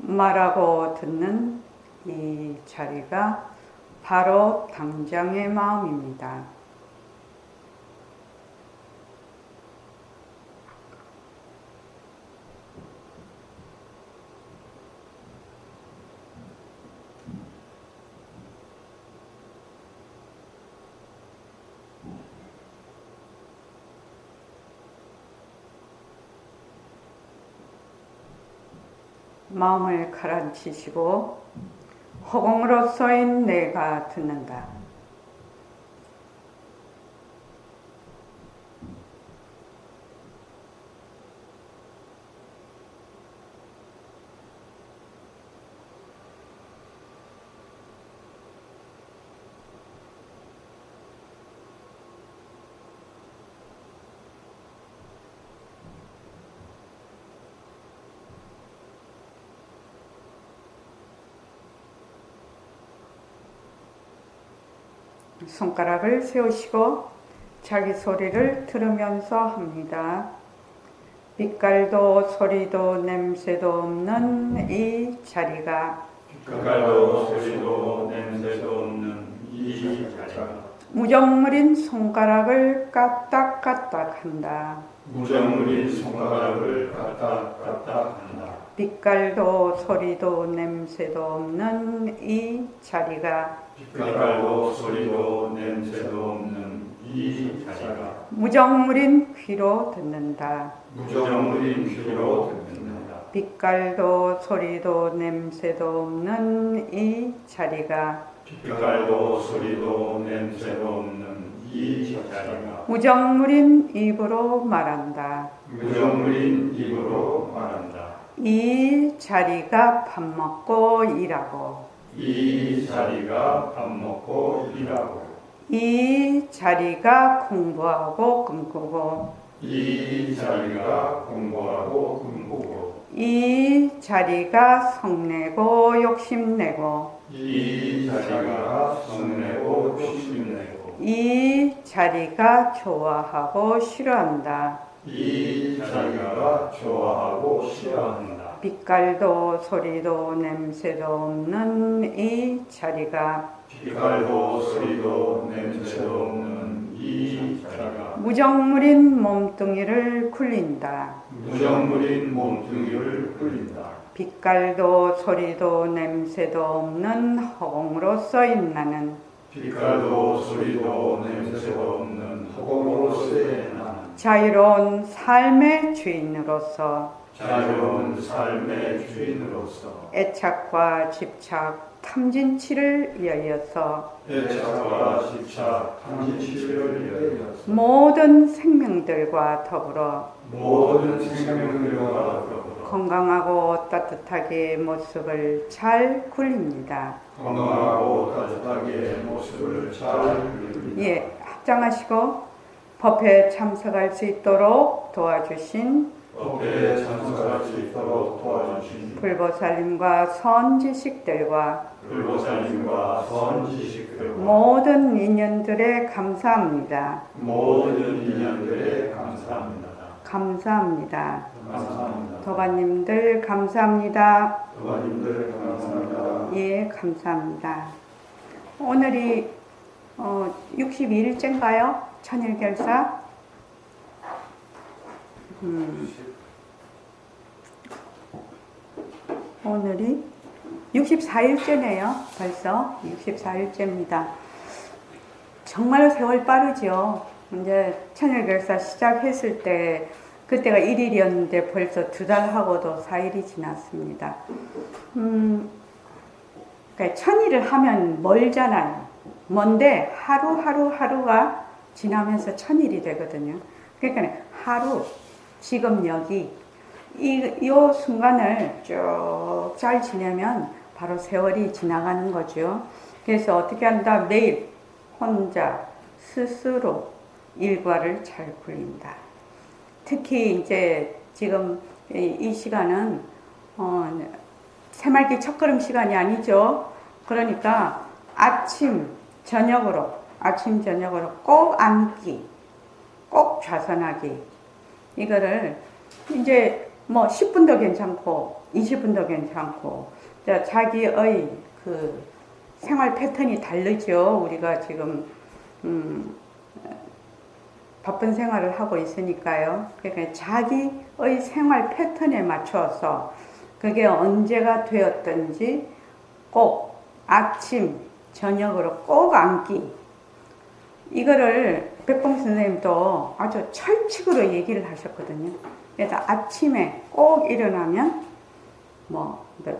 말하고 듣는 이 자리가 바로 당장의 마음입니다. 마음을 가라앉히시고 허공으로서인 내가 듣는다. 손가락을 세우시고 자기 소리를 들으면서 합니다. 빛깔도 소리도 냄새도 없는 이 자리가 빛깔도 소리도 냄새도 없는 이 자리가 무정물인 손가락을 까딱까딱 한다. 무정물인 손가락을 까딱까딱 한다. 빛깔도 소리도 냄새도 없는 이 자리가 빛깔도 소리도 냄새도 없는 이 자리가 무정물인 귀로 듣는다. 무정물인 귀로 듣는다. 빛깔도 소리도 냄새도 없는 이 자리가 빛깔도 소리도 냄새도 없는 이 자리가 무정물인 입으로 말한다. 무정물인 입으로 말한다. 이 자리가 밥 먹고 일하고 이 자리가 밥 먹고 일하고 이 자리가 공부하고 꿈꾸고 이 자리가 공부하고 꿈꾸고 이 자리가 성내고 욕심내고 이 자리가 성내고 욕심내고 이 자리가 좋아하고 싫어한다. 이 자리가 좋아하고 싫어한다. 빛깔도 소리도 냄새도 없는 이 자리가 빛깔도 소리도 냄새도 없는 이 자리가 무정물인 몸뚱이를 굴린다. 무정물인 몸뚱이를 굴린다. 빛깔도 소리도 냄새도 없는 허공으로서인 나는 빛깔도 소리도 냄새도 없는 허공으로서의 나는 자유로운 삶의 주인으로서 자유로운 삶의 주인으로서 애착과 집착, 탐진치를 위하여서 애착과 집착, 탐진치를 위하여서 모든 생명들과 더불어 모든 생명들과 더불어 건강하고 따뜻하게 모습을 잘 굴립니다. 건강하고 따뜻하게 모습을 잘 굴립니다. 예, 합장하시고 법회에 참석할 수 있도록 도와주신 법회에 참석할 수 있도록 도와주신 불보살님과 선지식들과 불보살님과 선지식들과 모든 인연들에 감사합니다. 모든 인연들에 감사합니다. 감사합니다. 감사합니다. 도반님들 감사합니다. 도반님들 감사합니다. 예, 감사합니다. 오늘이 62일째인가요? 천일결사? 오늘이 64일째네요. 벌써 64일째입니다. 정말로 세월 빠르죠. 이제 천일결사 시작했을 때 그때가 1일이었는데 벌써 2달하고도 4일이 지났습니다. 그러니까 천일을 하면 멀잖아요. 먼데 하루가 지나면서 천일이 되거든요. 그러니까 하루, 지금 여기 이 순간을 쭉 잘 지내면 바로 세월이 지나가는 거죠. 그래서 어떻게 한다? 매일 혼자 스스로 일과를 잘 굴린다. 특히 이제 지금 이 시간은 새말기 첫걸음 시간이 아니죠. 그러니까 아침 저녁으로 꼭 앉기, 꼭 좌선하기. 이거를 이제 뭐 10분도 괜찮고 20분도 괜찮고 자기의 그 생활 패턴이 다르죠. 우리가 지금 바쁜 생활을 하고 있으니까요. 그러니까 자기의 생활 패턴에 맞춰서 그게 언제가 되었든지 꼭 아침, 저녁으로 꼭 앉기. 이거를 백봉 선생님도 아주 철칙으로 얘기를 하셨거든요. 그래서 아침에 꼭 일어나면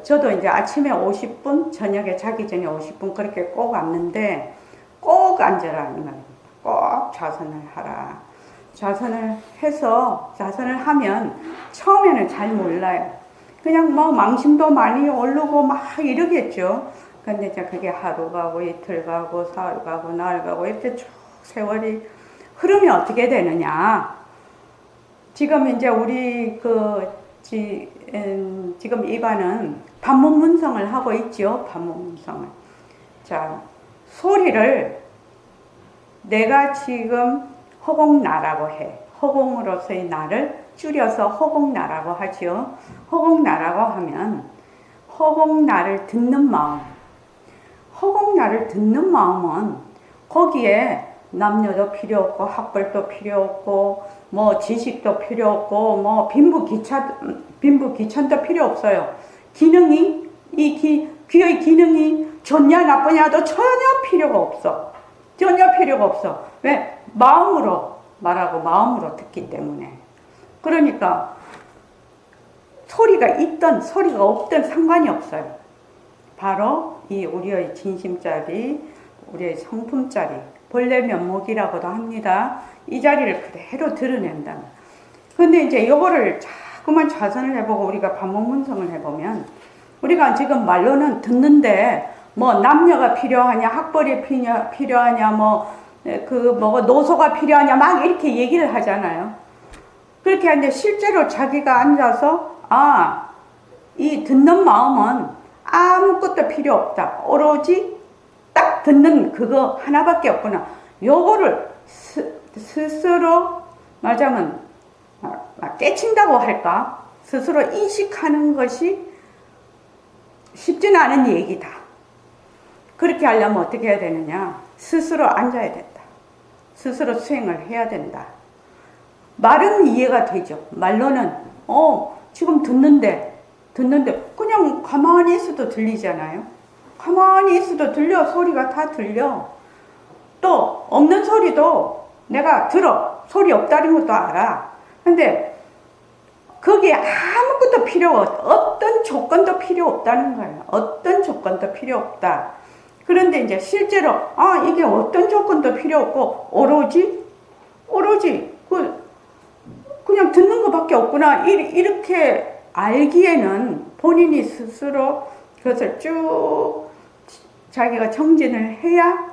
저도 이제 아침에 50분, 저녁에 자기 전에 50분 그렇게 꼭 앉는데 꼭 앉아라 이 말입니다. 꼭 좌선을 하라. 좌선을 하면 처음에는 잘 몰라요. 그냥 망심도 많이 오르고 막 이러겠죠. 근데 이제 그게 하루 가고 이틀 가고 사흘 가고 나흘 가고 이렇게 쭉 세월이 흐르면 어떻게 되느냐. 지금 이제 우리 지금 이반은 반문문성을 하고 있죠. 반문문성을. 자, 소리를 내가 지금 허공나라고 해. 허공으로서의 나를 줄여서 허공나라고 하죠. 허공나라고 하면 허공나를 듣는 마음. 허공나를 듣는 마음은 거기에 남녀도 필요 없고 학벌도 필요 없고 지식도 필요 없고 빈부귀천도 필요 없어요. 기능이 귀의 기능이 좋냐 나쁘냐도 전혀 필요가 없어. 전혀 필요가 없어. 왜? 마음으로 말하고 마음으로 듣기 때문에. 그러니까 소리가 있든 소리가 없든 상관이 없어요. 바로 이 우리의 진심자리, 우리의 성품자리, 본래 면목이라고도 합니다. 이 자리를 그대로 드러낸다. 근데 이제 이거를 자꾸만 좌선을 해보고 우리가 반복문성을 해보면 우리가 지금 말로는 듣는데 남녀가 필요하냐, 학벌이 필요하냐, 노소가 필요하냐, 막 이렇게 얘기를 하잖아요. 그렇게 하는데 실제로 자기가 앉아서, 이 듣는 마음은 아무것도 필요 없다. 오로지 딱 듣는 그거 하나밖에 없구나. 요거를 스스로 말하자면 깨친다고 할까? 스스로 인식하는 것이 쉽지는 않은 얘기다. 그렇게 하려면 어떻게 해야 되느냐? 스스로 앉아야 된다. 스스로 수행을 해야 된다. 말은 이해가 되죠. 말로는 지금 듣는데 그냥 가만히 있어도 들리잖아요. 가만히 있어도 들려. 소리가 다 들려. 또 없는 소리도 내가 들어. 소리 없다는 것도 알아. 근데 거기에 아무것도 어떤 조건도 필요 없다는 거예요. 어떤 조건도 필요 없다. 그런데 이제 실제로 이게 어떤 조건도 필요 없고 오로지 그냥 듣는 것밖에 없구나. 이렇게 알기에는 본인이 스스로 그것을 쭉 자기가 정진을 해야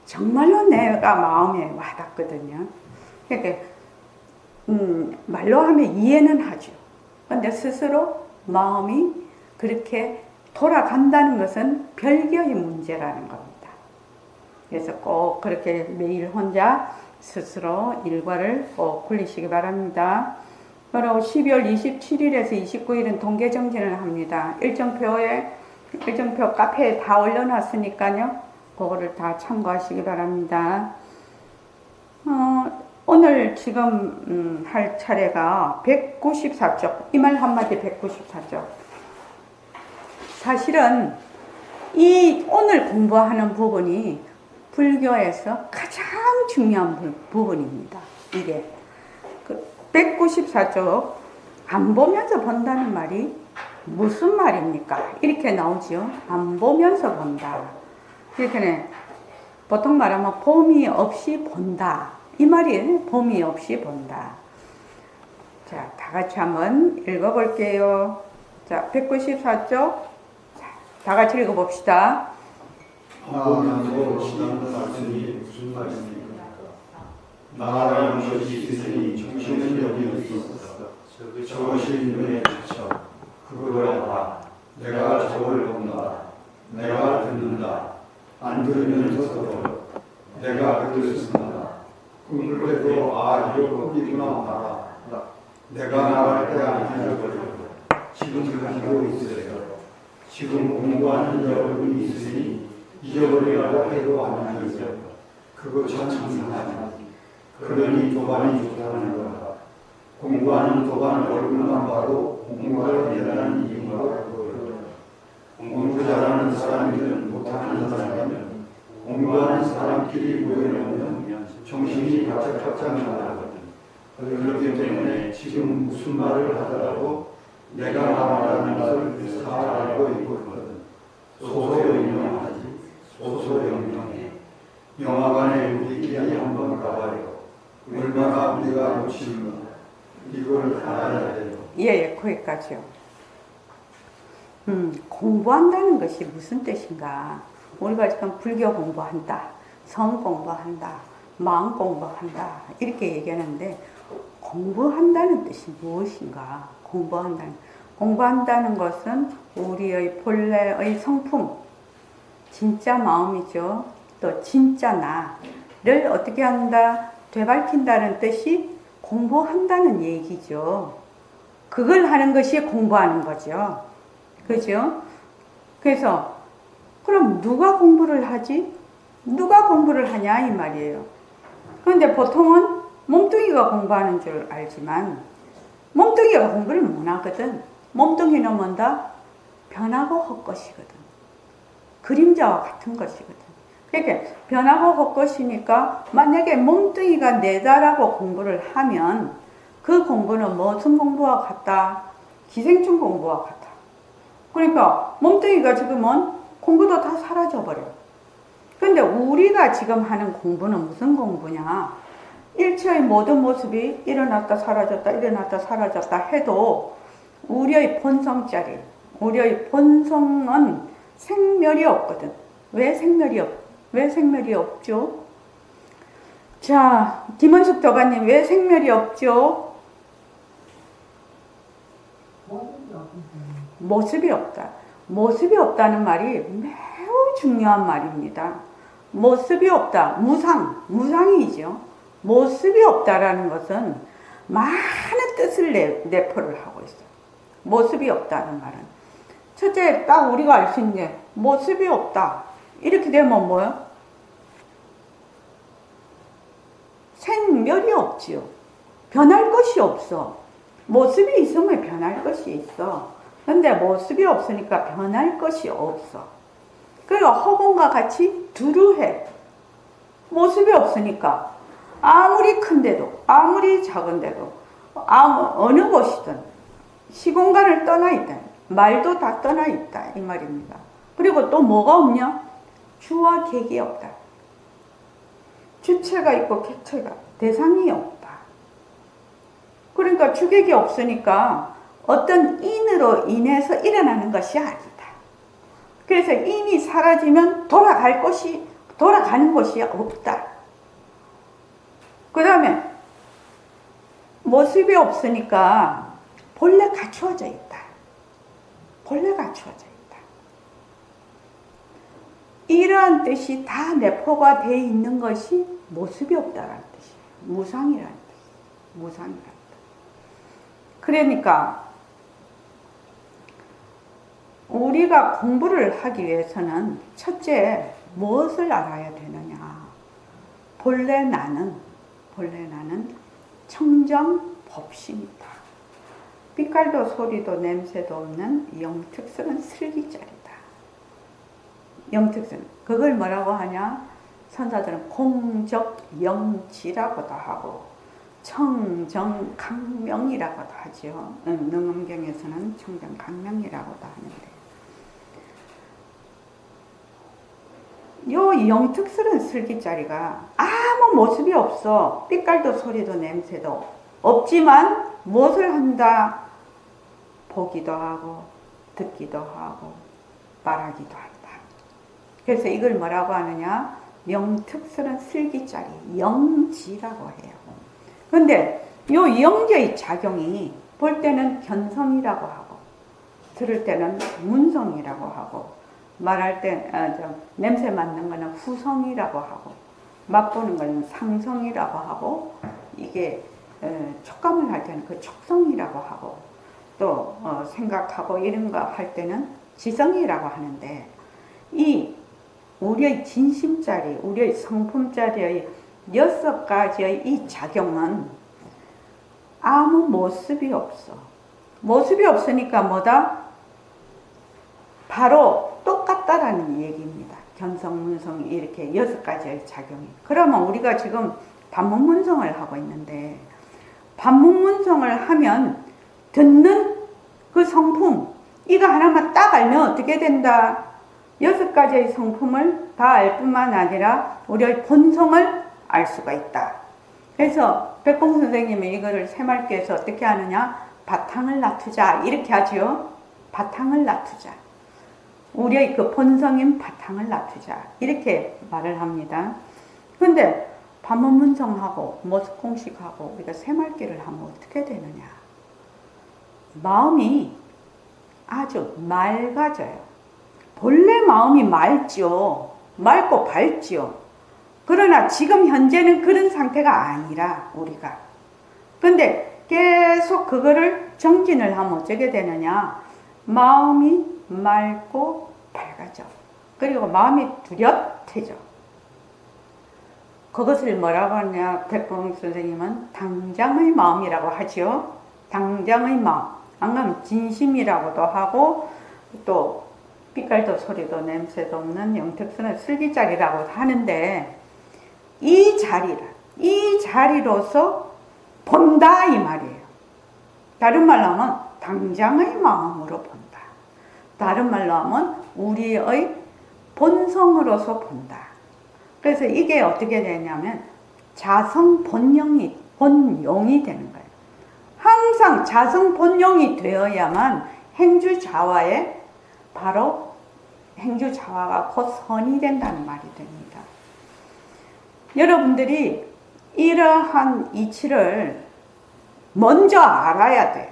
정말로 내가 마음에 와닿거든요. 그러니까 말로 하면 이해는 하죠. 근데 스스로 마음이 그렇게 돌아간다는 것은 별개의 문제라는 겁니다. 그래서 꼭 그렇게 매일 혼자 스스로 일과를 꼭 굴리시기 바랍니다. 바로 12월 27일에서 29일은 동계정진을 합니다. 일정표 카페에 다 올려놨으니까요. 그거를 다 참고하시기 바랍니다. 오늘 지금 할 차례가 194쪽. 이 말 한마디 194쪽. 사실은 이 오늘 공부하는 부분이 불교에서 가장 중요한 부분입니다. 이게 194쪽 안 보면서 본다는 말이 무슨 말입니까? 이렇게 나오죠. 안 보면서 본다. 이렇게 보통 말하면 봄이 없이 본다. 이 말이 봄이 없이 본다. 자, 다 같이 한번 읽어볼게요. 자, 194쪽. 다 같이 읽어봅시다. 보면서 보시는 말씀이 무슨 말씀입니까? 나라는 것이 있으니 정신은 여기 있었어. 저것이 눈에 비쳐 그거로 봐. 내가 저걸 본다. 내가 듣는다. 안 들으면서도 내가 그것을 쓴다. 그래도 이거 이구나 봐라. 내가 나갈 때 안 잊어버리고 지금 가지고 있으세요. 지금 공부하는 여러분이 있으니 잊어버리라고 해도 안 잊어. 그거 참 이상하지. 그러니 도반이 좋다는 거다. 공부하는 도반 얼굴만 봐도 공부가 대단한 이유가 그거예요. 공부 잘하는 사람이든 못하는 사람이든 공부하는 사람끼리 모여놓으면 정신이 바짝바짝 나거든. 그렇기 때문에 지금 무슨 말을 하더라도 내가 말하는 것을 잘 알고 있거든. 소소영명하지. 소소영명해. 영화관에 우리끼리 한번 가봐요. 얼마나 우리가 놓치는가. 이걸 알아야 돼요. 예, 거기까지요. 공부한다는 것이 무슨 뜻인가? 우리가 지금 불교 공부한다, 성 공부한다, 마음 공부한다 이렇게 얘기하는데 공부한다는 뜻이 무엇인가? 공부한다는 것은 우리의 본래의 성품, 진짜 마음이죠. 또 진짜 나를 어떻게 한다? 되밝힌다는 뜻이 공부한다는 얘기죠. 그걸 하는 것이 공부하는 거죠. 그죠? 그래서 그럼 누가 공부를 하지? 누가 공부를 하냐 이 말이에요. 그런데 보통은 몸뚱이가 공부하는 줄 알지만 몸뚱이가 공부를 못 하거든. 몸뚱이는 뭔다? 변하고 헛것이거든. 그림자와 같은 것이거든. 그러니까 변하고 헛것이니까 만약에 몸뚱이가 내다라고 공부를 하면 그 공부는 무슨 공부와 같다? 기생충 공부와 같다. 그러니까 몸뚱이가 지금은 공부도 다 사라져버려. 근데 우리가 지금 하는 공부는 무슨 공부냐? 일체의 모든 모습이 일어났다 사라졌다 일어났다 사라졌다 해도 우리의 본성짜리, 우리의 본성은 생멸이 없거든. 왜 생멸이 없죠? 자, 김원숙 도가님 왜 생멸이 없죠? 모습이 없다. 모습이 없다는 말이 매우 중요한 말입니다. 모습이 없다. 무상이죠. 모습이 없다라는 것은 많은 뜻을 내포를 하고 있어요. 모습이 없다는 말은. 첫째, 딱 우리가 알 수 있는 게 모습이 없다. 이렇게 되면 뭐요? 생멸이 없지요. 변할 것이 없어. 모습이 있으면 변할 것이 있어. 근데 모습이 없으니까 변할 것이 없어. 그리고 허공과 같이 두루해. 모습이 없으니까 아무리 큰데도 아무리 작은데도 어느 곳이든 시공간을 떠나 있다. 말도 다 떠나 있다 이 말입니다. 그리고 또 뭐가 없냐? 주와 객이 없다. 주체가 있고 객체가 대상이 없다. 그러니까 주객이 없으니까 어떤 인으로 인해서 일어나는 것이 아니다. 그래서 인이 사라지면 돌아가는 곳이 없다. 그 다음에 모습이 없으니까 본래 갖추어져 있다. 본래 갖추어져 있다. 이러한 뜻이 다 내포가 되어 있는 것이 모습이 없다라는 뜻이에요. 무상이라는 뜻이에요. 무상이라는 뜻. 그러니까 우리가 공부를 하기 위해서는 첫째 무엇을 알아야 되느냐? 본래 나는 청정법신이다. 빛깔도 소리도 냄새도 없는 영특스러운 슬기짜리다. 영특스러운 그걸 뭐라고 하냐? 선사들은 공적영지라고도 하고 청정강명이라고도 하죠. 능엄경에서는 청정강명이라고도 하는데 요 영특스러운 슬기짜리가 아무 모습이 없어. 빛깔도 소리도 냄새도 없지만 무엇을 한다? 보기도 하고 듣기도 하고 말하기도 한다. 그래서 이걸 뭐라고 하느냐? 영특스러운 슬기짜리 영지라고 해요. 근데 요 영지의 작용이 볼 때는 견성이라고 하고 들을 때는 문성이라고 하고 말할 때 냄새 맡는 거는 후성이라고 하고 맛보는 거는 상성이라고 하고 이게 촉감을 할 때는 그 촉성이라고 하고 또 생각하고 이런 거 할 때는 지성이라고 하는데 이 우리의 진심자리, 우리의 성품자리의 6가지의 이 작용은 아무 모습이 없어. 모습이 없으니까 뭐다? 바로 똑같다라는 얘기입니다. 견성문성 이렇게 6가지의 작용이. 그러면 우리가 지금 반문문성을 하고 있는데 반문문성을 하면 듣는 그 성품 이거 하나만 딱 알면 어떻게 된다? 6가지의 성품을 다 알 뿐만 아니라 우리의 본성을 알 수가 있다. 그래서 백공 선생님이 이거를 새말께서 어떻게 하느냐? 바탕을 놔두자 이렇게 하죠. 바탕을 놔두자. 우리의 그 본성인 바탕을 놔두자 이렇게 말을 합니다. 근데 반문문성하고 모습공식하고 우리가 새말기를 하면 어떻게 되느냐? 마음이 아주 맑아져요. 본래 마음이 맑죠. 맑고 밝죠. 그러나 지금 현재는 그런 상태가 아니라 우리가. 근데 계속 그거를 정진을 하면 어떻게 되느냐? 마음이 맑고 밝아져. 그리고 마음이 뚜렷해져. 그것을 뭐라고 하냐? 백봉 선생님은 당장의 마음이라고 하죠. 당장의 마음. 안 그러면 진심이라고도 하고 또 빛깔도 소리도 냄새도 없는 영택스는 슬기짝이라고 하는데 이 자리로서 본다 이 말이에요. 다른 말로 하면 당장의 마음으로 본다. 다른 말로 하면 우리의 본성으로서 본다. 그래서 이게 어떻게 되냐면 자성 본용이 되는 거예요. 항상 자성 본용이 되어야만 행주자화에 바로 행주자화가 곧 선이 된다는 말이 됩니다. 여러분들이 이러한 이치를 먼저 알아야 돼.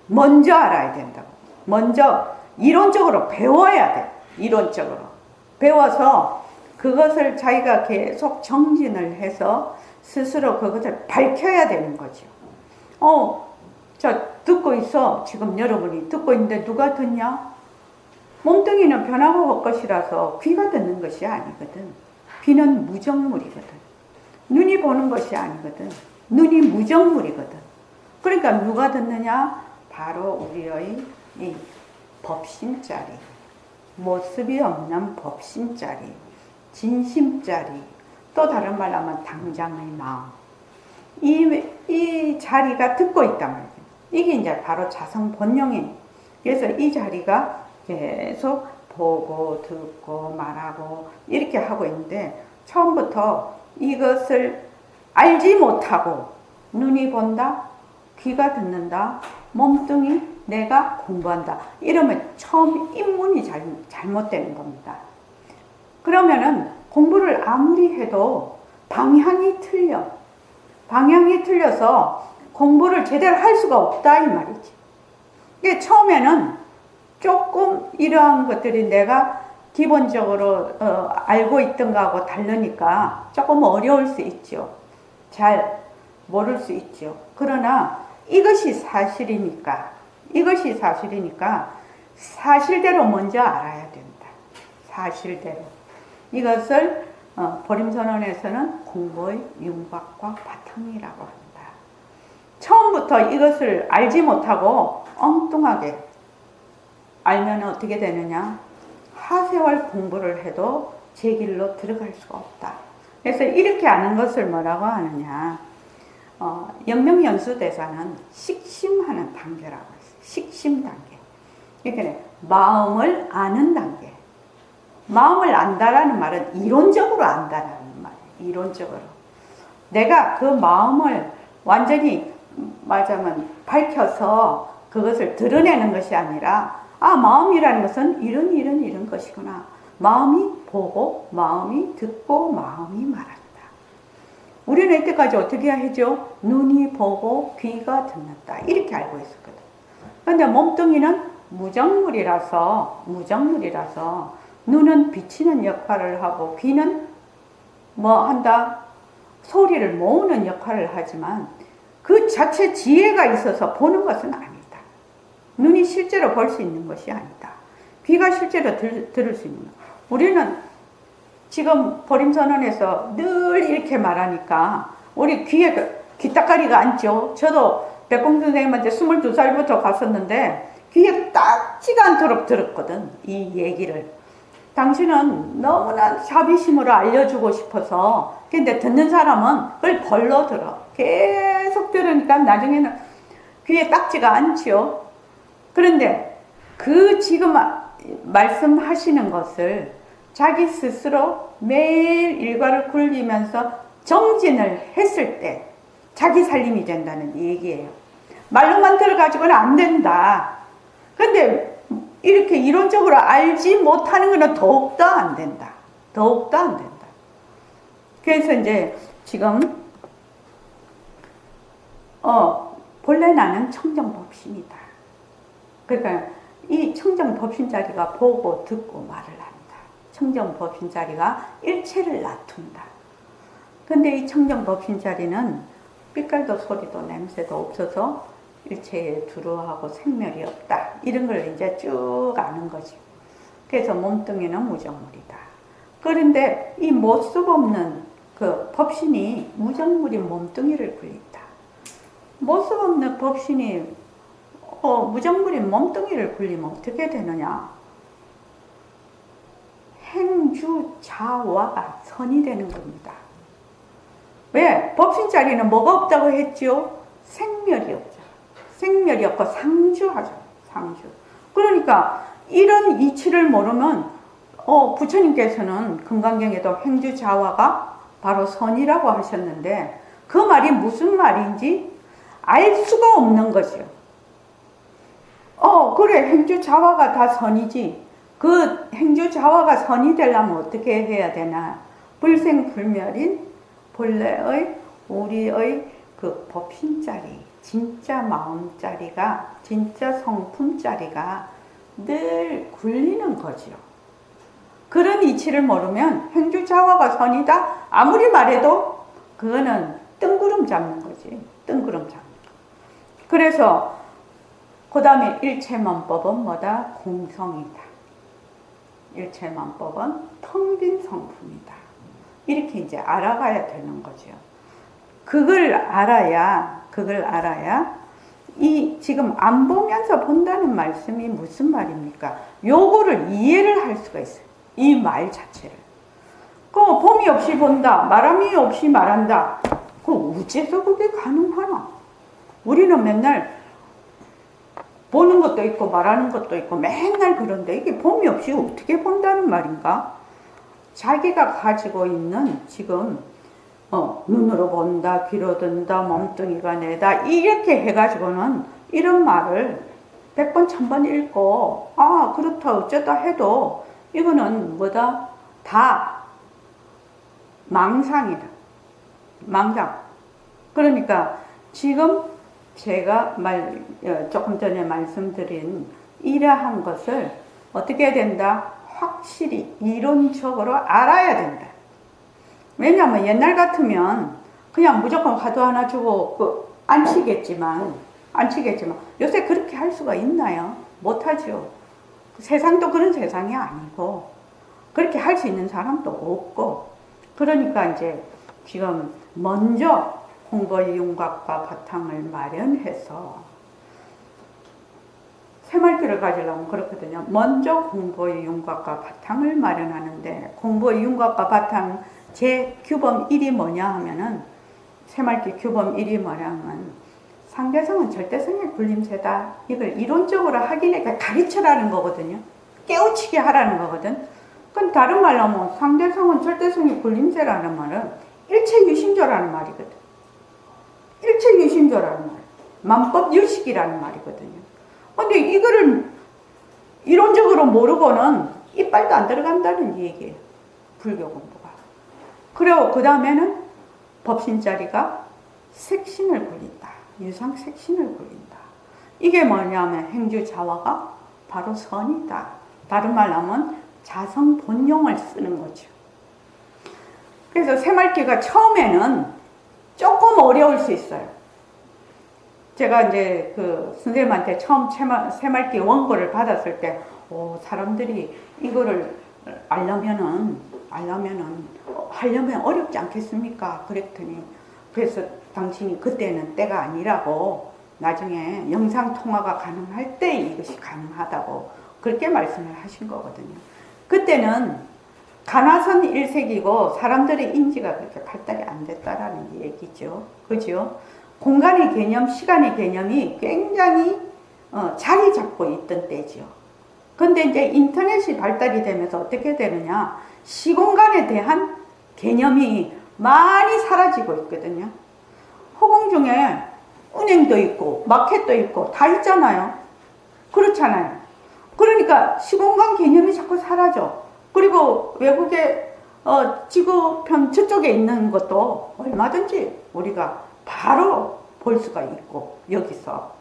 먼저 알아야 된다고. 먼저 이론적으로 배워야 돼. 이론적으로. 배워서 그것을 자기가 계속 정진을 해서 스스로 그것을 밝혀야 되는 거죠. 자, 듣고 있어. 지금 여러분이 듣고 있는데 누가 듣냐? 몸뚱이는 변하고 할 것이라서 귀가 듣는 것이 아니거든. 귀는 무정물이거든. 눈이 보는 것이 아니거든. 눈이 무정물이거든. 그러니까 누가 듣느냐? 바로 우리의 이 법심자리, 모습이 없는 법심자리, 진심자리, 또 다른 말로 하면 당장의 마음. 이 자리가 듣고 있단 말이에요. 이게 이제 바로 자성 본용이. 그래서 이 자리가 계속 보고 듣고 말하고 이렇게 하고 있는데 처음부터 이것을 알지 못하고 눈이 본다, 귀가 듣는다, 몸뚱이 내가 공부한다. 이러면 처음 입문이 잘못되는 겁니다. 그러면은 공부를 아무리 해도 방향이 틀려. 방향이 틀려서 공부를 제대로 할 수가 없다 이 말이지. 이게 처음에는 조금 이러한 것들이 내가 기본적으로 알고 있던 거하고 다르니까 조금 어려울 수 있죠. 잘 모를 수 있죠. 그러나 이것이 사실이니까 사실대로 먼저 알아야 된다. 사실대로. 이것을 보림선언에서는 공부의 윤곽과 바탕이라고 합니다. 처음부터 이것을 알지 못하고 엉뚱하게 알면 어떻게 되느냐? 하세월 공부를 해도 제 길로 들어갈 수가 없다. 그래서 이렇게 아는 것을 뭐라고 하느냐? 영명연수대사는 식심하는 단계라고 했어요. 식심 단계. 그러니까 마음을 아는 단계. 마음을 안다라는 말은 이론적으로 안다라는 말이에요. 이론적으로. 내가 그 마음을 완전히 말하자면 밝혀서 그것을 드러내는 것이 아니라 마음이라는 것은 이런 것이구나. 마음이 보고 마음이 듣고 마음이 말한다. 우리는 이때까지 어떻게 하죠? 눈이 보고 귀가 듣는다. 이렇게 알고 있었거든. 그런데 몸뚱이는 무정물이라서 눈은 비치는 역할을 하고 귀는 뭐 한다? 소리를 모으는 역할을 하지만 그 자체 지혜가 있어서 보는 것은 아니다. 눈이 실제로 볼 수 있는 것이 아니다. 귀가 실제로 들을 수 있는 것. 우리는 지금 보림선언에서 늘 이렇게 말하니까 우리 귀에 귀따까리가 앉죠. 저도 백공 선생님한테 22살부터 갔었는데 귀에 딱지가 않도록 들었거든. 이 얘기를. 당신은 너무나 자비심으로 알려주고 싶어서. 근데 듣는 사람은 그걸 벌러 들어. 계속 들으니까 나중에는 귀에 딱지가 않지요. 그런데 그 지금 말씀하시는 것을 자기 스스로 매일 일과를 굴리면서 정진을 했을 때 자기 살림이 된다는 얘기예요. 말로만 들어가지고는 안 된다. 근데 이렇게 이론적으로 알지 못하는 것은 더욱더 안 된다. 더욱더 안 된다. 그래서 이제 지금 본래 나는 청정법신이다. 그러니까 이 청정법신자리가 보고 듣고 말을 한다. 청정법신자리가 일체를 놔둔다. 근데 이 청정법신자리는 빛깔도 소리도 냄새도 없어서 일체에 두루하고 생멸이 없다. 이런 걸 이제 쭉 아는 거지. 그래서 몸뚱이는 무정물이다. 그런데 이 모습 없는 그 법신이 무정물인 몸뚱이를 굴린다. 모습 없는 법신이 무정물인 몸뚱이를 굴리면 어떻게 되느냐? 행주자화가 선이 되는 겁니다. 왜? 법신자리는 뭐가 없다고 했지요? 생멸이 없죠. 생멸이 없고 상주하죠. 상주. 그러니까 이런 이치를 모르면 부처님께서는 금강경에도 행주자화가 바로 선이라고 하셨는데 그 말이 무슨 말인지 알 수가 없는 거죠. 그래, 행주자화가 다 선이지. 그 행주자화가 선이 되려면 어떻게 해야 되나? 불생불멸인 본래의 우리의 그 법신자리, 진짜 마음자리가, 진짜 성품자리가 늘 굴리는 거죠. 그런 이치를 모르면 행주자화가 선이다? 아무리 말해도 그거는 뜬구름 잡는 거지. 뜬구름 잡는 거. 그래서 그 다음에 일체만법은 뭐다? 공성이다. 일체만법은 텅 빈 성품이다. 이렇게 이제 알아가야 되는 거죠. 그걸 알아야 이 지금 안 보면서 본다는 말씀이 무슨 말입니까? 요거를 이해를 할 수가 있어요. 이 말 자체를. 봄이 없이 본다, 바람이 없이 말한다. 어째서 그게 가능하나? 우리는 맨날 보는 것도 있고 말하는 것도 있고 맨날 그런데 이게 봄이 없이 어떻게 본다는 말인가? 자기가 가지고 있는 지금 눈으로 본다, 귀로 듣는다, 몸뚱이가 내다 이렇게 해가지고는 이런 말을 100번, 1000번 읽고 그렇다 어쩌다 해도 이거는 뭐다? 다 망상이다. 망상. 그러니까 지금 제가 조금 전에 말씀드린 이러한 것을 어떻게 해야 된다? 확실히 이론적으로 알아야 된다. 왜냐하면 옛날 같으면 그냥 무조건 화두 하나 주고 안 치겠지만 요새 그렇게 할 수가 있나요? 못하죠. 세상도 그런 세상이 아니고 그렇게 할 수 있는 사람도 없고 그러니까 이제 지금 먼저 공부의 윤곽과 바탕을 마련해서 새말귀를 가지려면 그렇거든요. 먼저 공부의 윤곽과 바탕을 마련하는데 공부의 윤곽과 바탕 제 규범 1이 뭐냐 하면은 새말귀 규범 1이 뭐냐면 상대성은 절대성의 굴림체다. 이걸 이론적으로 하기니까 가르쳐라는 거거든요. 깨우치게 하라는 거거든. 그건 다른 말로 하면 상대성은 절대성의 굴림체라는 말은 일체유심조라는 말이거든. 일체유심조라는 말. 만법유식이라는 말이거든요. 근데 이거를 이론적으로 모르고는 이빨도 안 들어간다는 얘기예요. 불교 공부가. 그리고 그 다음에는 법신자리가 색신을 굴린다. 유상 색신을 굴린다. 이게 뭐냐면 행주자화가 바로 선이다. 다른 말로 하면 자성 본용을 쓰는 거죠. 그래서 새말귀가 처음에는 조금 어려울 수 있어요. 제가 이제 그 선생님한테 처음 새말기 원고를 받았을 때, 사람들이 이거를 하려면 어렵지 않겠습니까? 그랬더니, 그래서 당신이 그때는 때가 아니라고, 나중에 영상통화가 가능할 때 이것이 가능하다고, 그렇게 말씀을 하신 거거든요. 그때는 가나선 1세기고, 사람들의 인지가 그렇게 발달이 안 됐다라는 얘기죠. 그죠? 공간의 개념, 시간의 개념이 굉장히 자리 잡고 있던 때죠. 근데 이제 인터넷이 발달이 되면서 어떻게 되느냐, 시공간에 대한 개념이 많이 사라지고 있거든요. 허공 중에 은행도 있고 마켓도 있고 다 있잖아요. 그렇잖아요. 그러니까 시공간 개념이 자꾸 사라져. 그리고 외국의 지구편 저쪽에 있는 것도 얼마든지 우리가 바로 볼 수가 있고, 여기서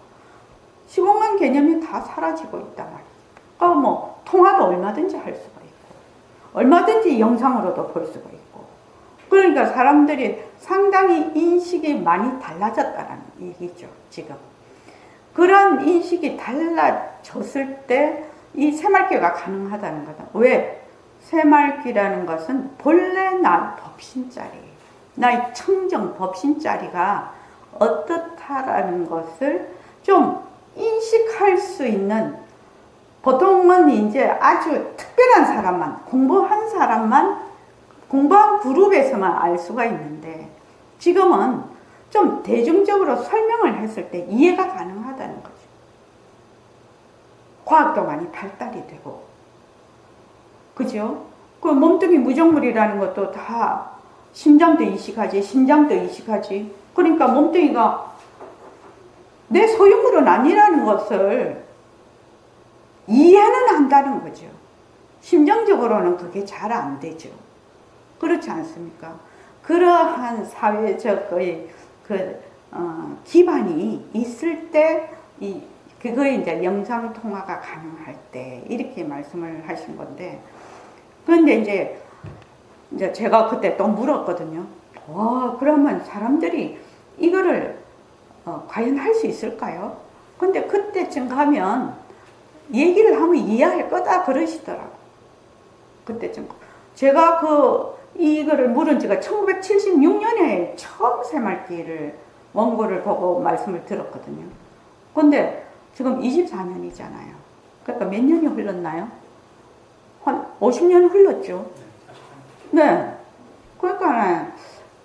시공간 개념이 다 사라지고 있단 말이에요. 뭐 통화도 얼마든지 할 수가 있고, 얼마든지 영상으로도 볼 수가 있고, 그러니까 사람들이 상당히 인식이 많이 달라졌다는 얘기죠. 지금 그런 인식이 달라졌을 때 이 새말귀가 가능하다는 거다. 왜? 새말귀라는 것은 본래 나의 법신자리, 나의 청정 법신자리가 어떻다라는 것을 좀 인식할 수 있는, 보통은 이제 아주 특별한 사람만, 공부한 그룹에서만 알 수가 있는데, 지금은 좀 대중적으로 설명을 했을 때 이해가 가능하다는 거죠. 과학도 많이 발달이 되고, 그죠? 그 몸뚱이 무정물이라는 것도 다 심장도 이식하지, 심장도 이식하지. 그러니까 몸뚱이가 내 소유물은 아니라는 것을 이해는 한다는 거죠. 심정적으로는 그게 잘 안 되죠. 그렇지 않습니까? 그러한 사회적의 기반이 있을 때, 그거에 이제 영상통화가 가능할 때, 이렇게 말씀을 하신 건데, 그런데 이제 제가 그때 또 물었거든요. 그러면 사람들이 이거를 과연 할 수 있을까요? 근데 그때쯤 가면 얘기를 하면 이해할 거다 그러시더라고. 그때쯤. 제가 이거를 물은 지가 1976년에 처음 새말귀를 원고를 보고 말씀을 들었거든요. 근데 지금 24년이잖아요. 그러니까 몇 년이 흘렀나요? 한 50년 흘렀죠. 네. 그러니까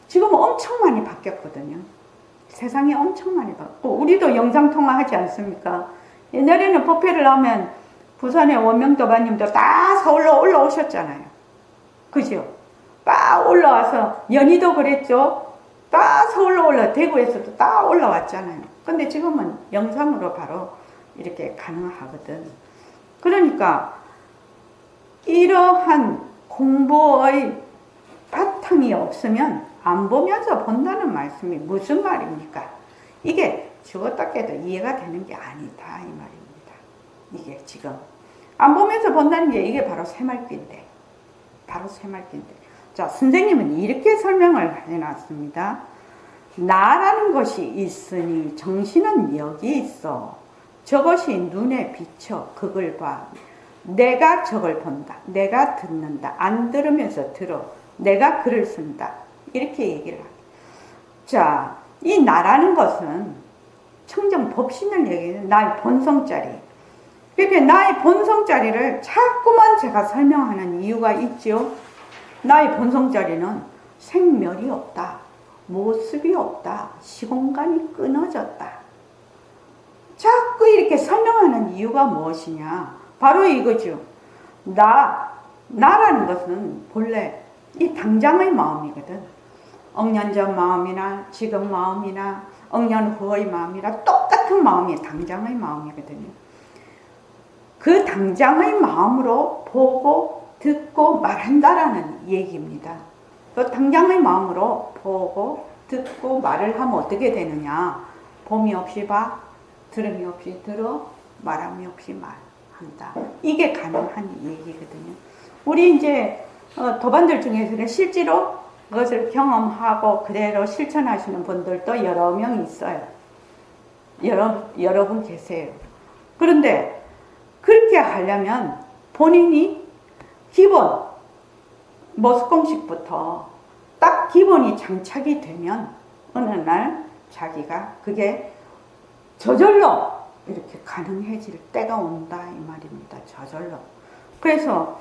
지금 엄청 많이 바뀌었거든요. 세상이 엄청 많이 바뀌고, 우리도 영상통화하지 않습니까? 옛날에는 법회를 하면 부산의 원명도반님도 다 서울로 올라오셨잖아요. 그죠? 딱 올라와서, 연희도 그랬죠? 다 서울로 대구에서도 다 올라왔잖아요. 근데 지금은 영상으로 바로 이렇게 가능하거든. 그러니까 이러한 공부의 바탕이 없으면 안 보면서 본다는 말씀이 무슨 말입니까? 이게 죽었다 깨도 이해가 되는 게 아니다 이 말입니다. 이게 지금 안 보면서 본다는 게 이게 바로 새말귀인데, 자, 선생님은 이렇게 설명을 해놨습니다. 나라는 것이 있으니 정신은 여기 있어. 저것이 눈에 비쳐 그걸 봐. 내가 저걸 본다. 내가 듣는다. 안 들으면서 들어. 내가 글을 쓴다. 이렇게 얘기를 합니다. 자, 이 나라는 것은 청정 법신을 얘기해요. 나의 본성자리. 그렇게 나의 본성자리를 자꾸만 제가 설명하는 이유가 있죠. 나의 본성자리는 생멸이 없다. 모습이 없다. 시공간이 끊어졌다. 자꾸 이렇게 설명하는 이유가 무엇이냐? 바로 이거죠. 나라는 것은 본래 이 당장의 마음이거든. 억년 전 마음이나 지금 마음이나 억년 후의 마음이나 똑같은 마음이 당장의 마음이거든요. 그 당장의 마음으로 보고 듣고 말한다라는 얘기입니다. 그 당장의 마음으로 보고 듣고 말을 하면 어떻게 되느냐? 봄이 없이 봐, 들음이 없이 들어, 말함이 없이 말한다. 이게 가능한 얘기거든요. 우리 이제 도반들 중에서는 실제로 그것을 경험하고 그대로 실천하시는 분들도 여러 명 있어요. 여러분 계세요. 그런데 그렇게 하려면 본인이 기본 모습공식부터 딱 기본이 장착이 되면 어느 날 자기가 그게 저절로 이렇게 가능해질 때가 온다 이 말입니다. 저절로. 그래서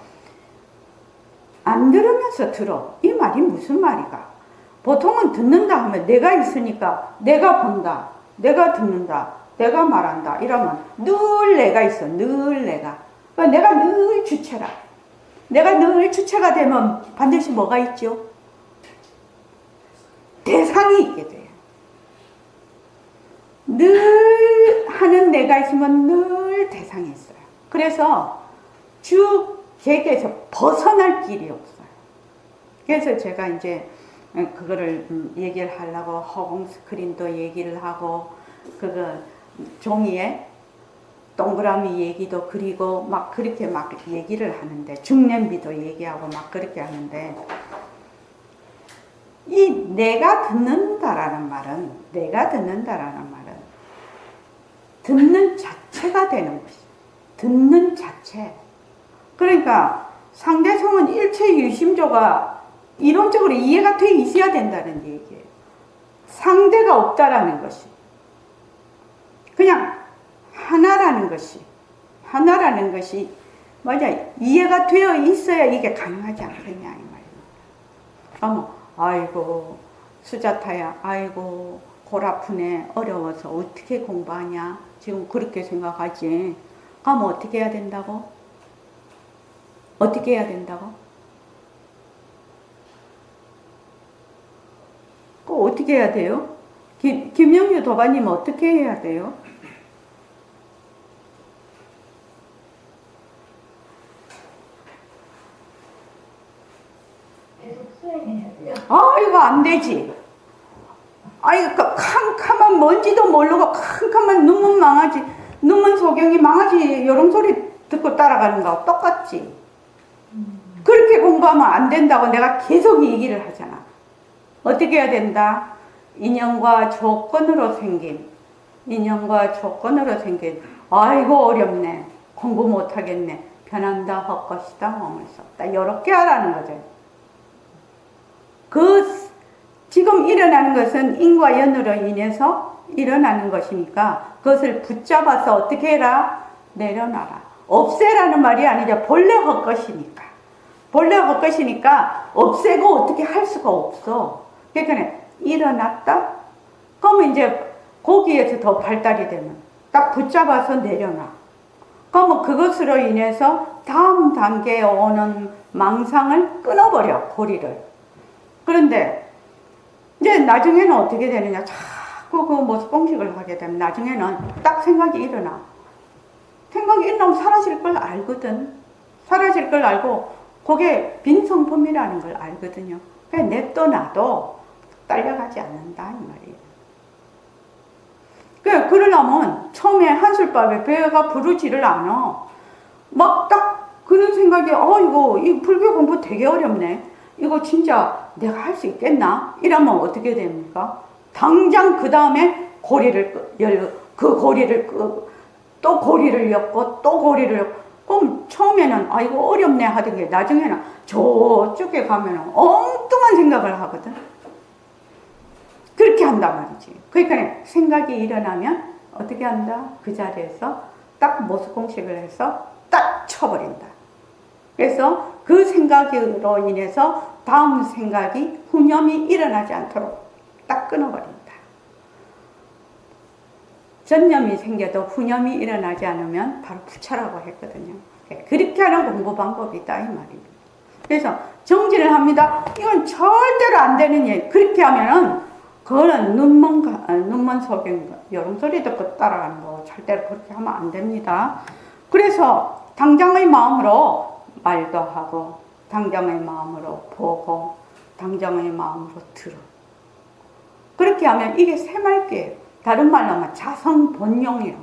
안 들으면서 들어. 이 말이 무슨 말이가? 보통은 듣는다 하면 내가 있으니까 내가 본다, 내가 듣는다, 내가 말한다 이러면 늘 내가 있어. 늘 내가. 그러니까 내가 늘 주체라. 내가 늘 주체가 되면 반드시 뭐가 있죠? 대상이 있게 돼요. 늘 하는 내가 있으면 늘 대상이 있어요. 그래서 주 계획에서 벗어날 길이 없어요. 그래서 제가 이제 그거를 얘기를 하려고 허공 스크린도 얘기를 하고 그거 종이에 동그라미 얘기도 그리고 막 그렇게 막 얘기를 하는데 중냄비도 얘기하고 막 그렇게 하는데 이 내가 듣는다라는 말은 듣는 자체가 되는 것이죠. 듣는 자체. 그러니까 상대성은 일체 유심조가 이론적으로 이해가 돼 있어야 된다는 얘기예요. 상대가 없다라는 것이. 그냥 하나라는 것이 맞아 이해가 되어 있어야 이게 가능하지 않겠냐 이 말입니다. 아이고 수자타야 아이고 골 아프네 어려워서 어떻게 공부하냐 지금 그렇게 생각하지. 그럼 어떻게 해야 된다고? 어떻게 해야 된다고? 꼭 어떻게 해야 돼요? 김영주 도반님 어떻게 해야 돼요? 계속 수행해야 돼요. 이거 안 되지. 그 캄캄한 뭔지도 모르고 캄캄한 눈먼 망아지, 눈먼 소경이 망아지 요런 소리 듣고 따라가는 거하고 똑같지. 그렇게 공부하면 안 된다고 내가 계속 얘기를 하잖아. 어떻게 해야 된다? 인연과 조건으로 생긴 아이고 어렵네 공부 못하겠네 변한다 헛것이다 머물 수 없다 이렇게 하라는 거죠. 지금 일어나는 것은 인과 연으로 인해서 일어나는 것이니까 그것을 붙잡아서 어떻게 해라? 내려놔라. 없애라는 말이 아니라 본래 헛것이니까 없애고 어떻게 할 수가 없어. 그러니까 일어났다? 그러면 이제 거기에서 더 발달이 되면 딱 붙잡아서 내려놔. 그러면 그것으로 인해서 다음 단계에 오는 망상을 끊어버려, 고리를. 그런데 이제 나중에는 어떻게 되느냐. 자꾸 그 모습공식을 하게 되면 나중에는 딱 생각이 일어나. 생각이 일어나면 사라질 걸 알거든. 사라질 걸 알고 그게 빈성품이라는 걸 알거든요. 그냥 냅둬놔도 딸려가지 않는다 이 말이에요. 그러려면 처음에 한술밥에 배가 부르지를 않아. 막 딱 그런 생각이 이거 이 불교 공부 되게 어렵네. 이거 진짜 내가 할 수 있겠나? 이러면 어떻게 됩니까? 당장 그 다음에 고리를 그 고리를 또 고리를 엮고 또 고리를 엮고 그럼 처음에는 이거 어렵네 하던 게 나중에는 저쪽에 가면 엉뚱한 생각을 하거든. 그렇게 한단 말이지. 그러니까 생각이 일어나면 어떻게 한다? 그 자리에서 딱 모습공식을 해서 딱 쳐버린다. 그래서 그 생각으로 인해서 다음 생각이 후념이 일어나지 않도록 딱 끊어버린다. 전념이 생겨도 후념이 일어나지 않으면 바로 부처라고 했거든요. 그렇게 하는 공부 방법이다 이 말입니다. 그래서 정진을 합니다. 이건 절대로 안 되는 얘기. 그렇게 하면은 그거는 눈먼 소경 이런 소리 듣고 따라가는 거 절대로 그렇게 하면 안 됩니다. 그래서 당장의 마음으로 말도 하고 당장의 마음으로 보고 당장의 마음으로 들어. 그렇게 하면 이게 새말귀예요. 다른 말로 하면 자성본용이에요.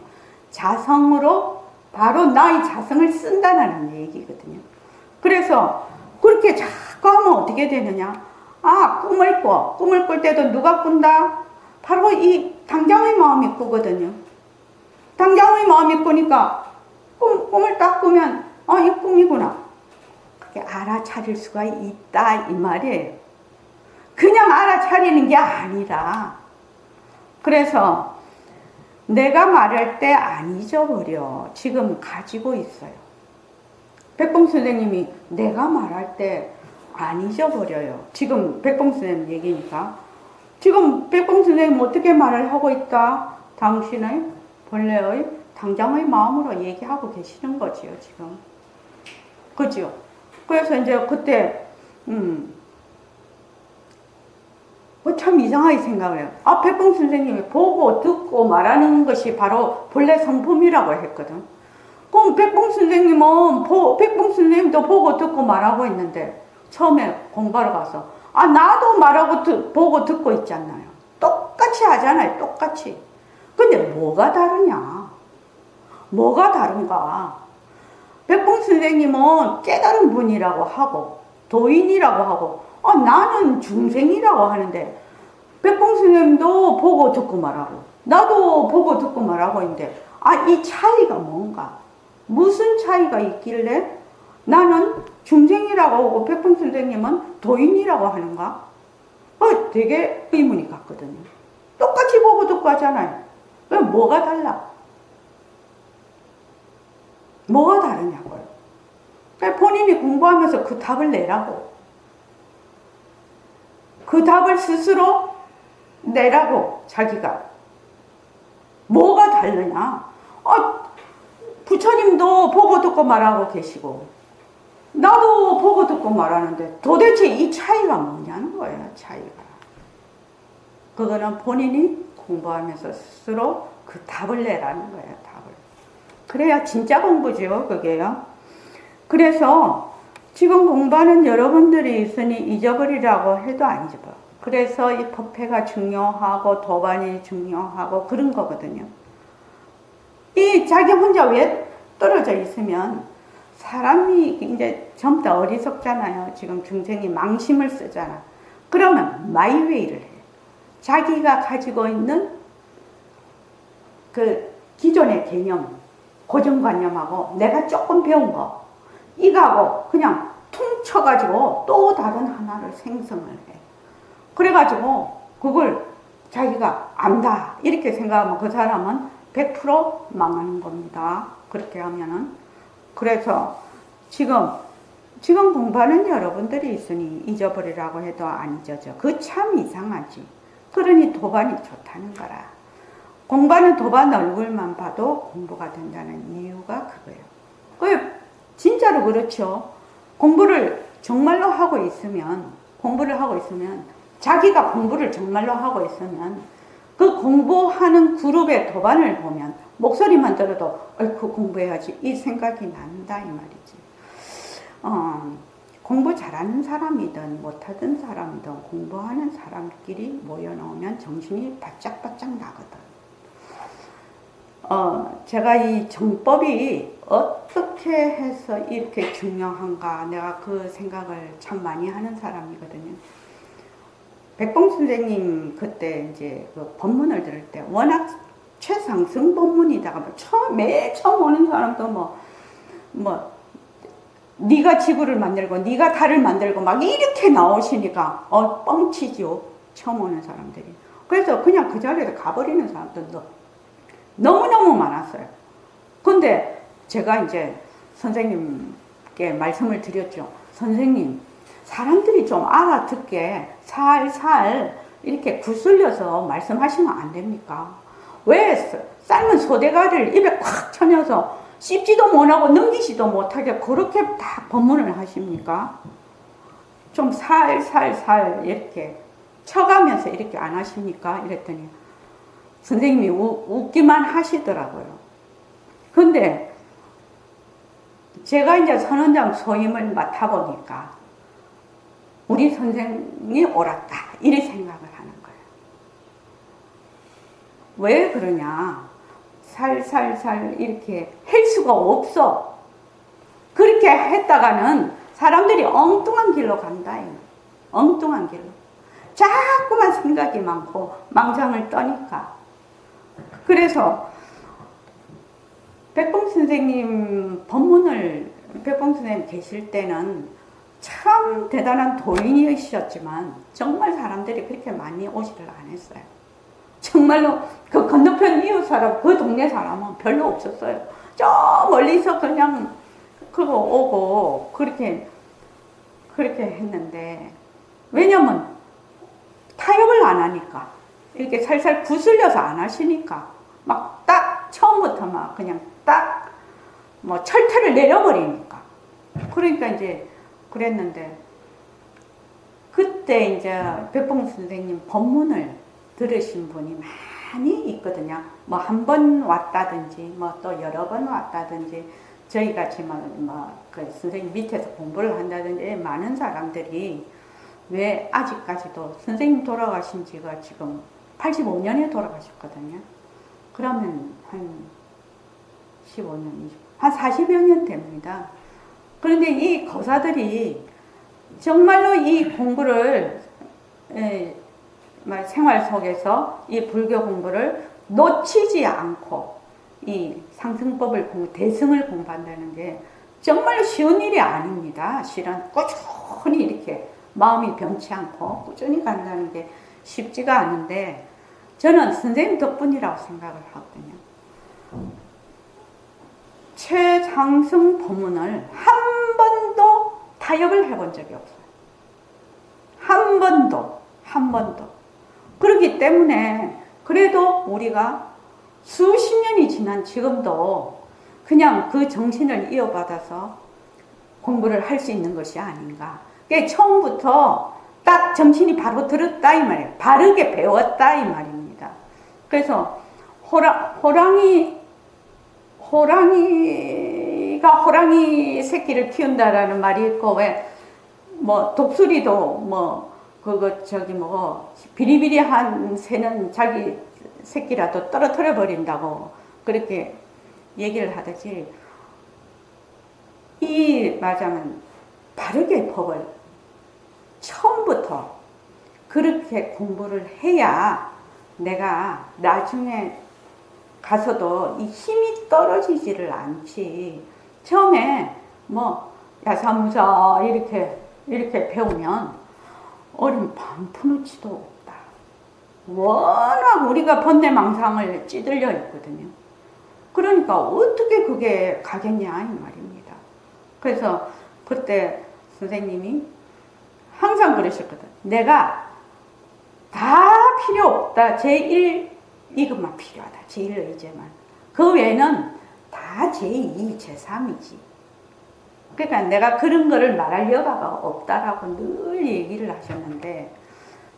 자성으로 바로 나의 자성을 쓴다는 얘기거든요. 그래서 그렇게 자꾸 하면 어떻게 되느냐? 꿈을 꿀 때도 누가 꾼다? 바로 이 당장의 마음이 꾸거든요. 당장의 마음이 꾸니까 꿈을 딱 꾸면 이 꿈이구나. 그게 알아차릴 수가 있다 이 말이에요. 그냥 알아차리는 게 아니라, 그래서 내가 말할 때 안 잊어버려. 지금 가지고 있어요. 백봉 선생님이 내가 말할 때 안 잊어버려요. 지금 백봉 선생님 얘기니까. 지금 백봉 선생님 어떻게 말을 하고 있다? 당신의 본래의 당장의 마음으로 얘기하고 계시는 거지요, 지금. 그죠? 그래서 이제 그때, 참 이상하게 생각을 해요. 백봉 선생님이 보고 듣고 말하는 것이 바로 본래 성품이라고 했거든. 그럼 백봉 선생님은, 백봉 선생님도 보고 듣고 말하고 있는데, 처음에 공부하러 가서, 나도 말하고 보고 듣고 있잖아요. 똑같이 하잖아요, 똑같이. 근데 뭐가 다르냐? 뭐가 다른가? 백봉 선생님은 깨달은 분이라고 하고, 도인이라고 하고, 나는 중생이라고 하는데, 백봉 선생님도 보고 듣고 말하고, 나도 보고 듣고 말하고 있는데, 이 차이가 뭔가? 무슨 차이가 있길래 나는 중생이라고 하고, 백봉 선생님은 도인이라고 하는가? 되게 의문이 갔거든요. 똑같이 보고 듣고 하잖아요. 그럼 뭐가 달라? 뭐가 다르냐고요. 본인이 공부하면서 그 답을 내라고. 그 답을 스스로 내라고, 자기가. 뭐가 다르냐? 부처님도 보고 듣고 말하고 계시고, 나도 보고 듣고 말하는데 도대체 이 차이가 뭐냐는 거예요, 차이가. 그거는 본인이 공부하면서 스스로 그 답을 내라는 거예요, 답을. 그래야 진짜 공부죠, 그게요. 그래서 지금 공부하는 여러분들이 있으니 잊어버리라고 해도 안 잊어버려. 그래서 이 법회가 중요하고 도반이 중요하고 그런 거거든요. 이 자기 혼자 왜 떨어져 있으면 사람이 이제 전부 다 어리석잖아요. 지금 중생이 망심을 쓰잖아. 그러면 마이웨이를 해. 자기가 가지고 있는 그 기존의 개념, 고정관념하고 내가 조금 배운 거, 이거하고 그냥 퉁쳐가지고 또 다른 하나를 생성을 해. 그래가지고 그걸 자기가 안다 이렇게 생각하면 그 사람은 100% 망하는 겁니다. 그렇게 하면은. 그래서 지금 공부하는 여러분들이 있으니 잊어버리라고 해도 안 잊어져. 그 참 이상하지. 그러니 도반이 좋다는 거라. 공부하는 도반 얼굴만 봐도 공부가 된다는 이유가 그거예요. 그 진짜로 그렇죠. 공부를 정말로 하고 있으면, 자기가 공부를 정말로 하고 있으면 그 공부하는 그룹의 도반을 보면 목소리만 들어도 그 공부해야지 이 생각이 난다 이 말이지. 공부 잘하는 사람이든 못하던 사람이든 공부하는 사람끼리 모여놓으면 정신이 바짝바짝 나거든. 제가 이 정법이 어떻게 해서 이렇게 중요한가 내가 그 생각을 참 많이 하는 사람이거든요. 백봉 선생님 그때 이제 그 법문을 들을 때 워낙 최상승 법문이다가 맨 처음 오는 사람도 네가 지구를 만들고 네가 달을 만들고 막 이렇게 나오시니까 뻥치죠. 처음 오는 사람들이. 그래서 그냥 그 자리에서 가버리는 사람들도 너무너무 많았어요. 근데 제가 이제 선생님께 말씀을 드렸죠. 선생님, 사람들이 좀 알아듣게 살살 이렇게 구슬려서 말씀하시면 안 됩니까? 왜 삶은 소대가리를 입에 콱 쳐넣어서 씹지도 못하고 넘기지도 못하게 그렇게 다 법문을 하십니까? 좀 살살살 이렇게 쳐가면서 이렇게 안 하십니까? 이랬더니 선생님이 웃기만 하시더라고요. 근데 제가 이제 선원장 소임을 맡아보니까 우리 선생이 옳았다 이렇게 생각을 하는 거예요. 왜 그러냐? 살살살 이렇게 할 수가 없어. 그렇게 했다가는 사람들이 엉뚱한 길로 간다. 엉뚱한 길로. 자꾸만 생각이 많고 망상을 떠니까. 그래서 백봉 선생님 법문을, 백봉 선생님 계실 때는 참 대단한 도인이셨지만 정말 사람들이 그렇게 많이 오지를 안 했어요. 정말로 그 건너편 이웃 사람, 그 동네 사람은 별로 없었어요. 저 멀리서 그냥 그거 오고 그렇게 했는데, 왜냐면 타협을 안 하니까, 이렇게 살살 구슬려서 안 하시니까 막 딱 처음부터 막 그냥 딱 뭐 철퇴를 내려버리니까. 그러니까 이제 그랬는데, 그때 이제 백봉 선생님 법문을 들으신 분이 많이 있거든요. 뭐 한 번 왔다든지 뭐 또 여러 번 왔다든지, 저희 같이 그 선생님 밑에서 공부를 한다든지 많은 사람들이, 왜 아직까지도 선생님 돌아가신 지가 지금 85년에 돌아가셨거든요. 그러면 한 15년, 20, 한 40여 년 됩니다. 그런데 이 거사들이 정말로 이 공부를 생활 속에서 이 불교 공부를 놓치지 않고 이 상승법을 대승을 공부한다는 게 정말로 쉬운 일이 아닙니다. 실은 꾸준히 이렇게 마음이 변치 않고 꾸준히 간다는 게 쉽지가 않은데, 저는 선생님 덕분이라고 생각을 하거든요. 최상승 법문을 한 번도 타협을 해본 적이 없어요. 한 번도. 그렇기 때문에 그래도 우리가 수십 년이 지난 지금도 그냥 그 정신을 이어받아서 공부를 할 수 있는 것이 아닌가. 그게 처음부터 딱 정신이 바로 들었다 이 말이에요. 바르게 배웠다 이 말입니다. 그래서 호랑이가 호랑이 새끼를 키운다라는 말이 있고, 왜 뭐 독수리도 뭐 비리비리한 새는 자기 새끼라도 떨어뜨려 버린다고 그렇게 얘기를 하듯이, 이 말하자면 바르게 법을 처음부터 그렇게 공부를 해야 내가 나중에 가서도 이 힘이 떨어지지를 않지. 처음에 뭐 야사무사 이렇게 배우면 어린 반푼어치도 없다. 워낙 우리가 번뇌망상을 찌들려 있거든요. 그러니까 어떻게 그게 가겠냐 이 말입니다. 그래서 그때 선생님이 항상 그러셨거든. 내가 다 필요 없다. 제1 이것만 필요하다. 제1의제만. 그 외에는 다 제2, 제3이지. 그러니까 내가 그런 거를 말할 여가가 없다라고 늘 얘기를 하셨는데,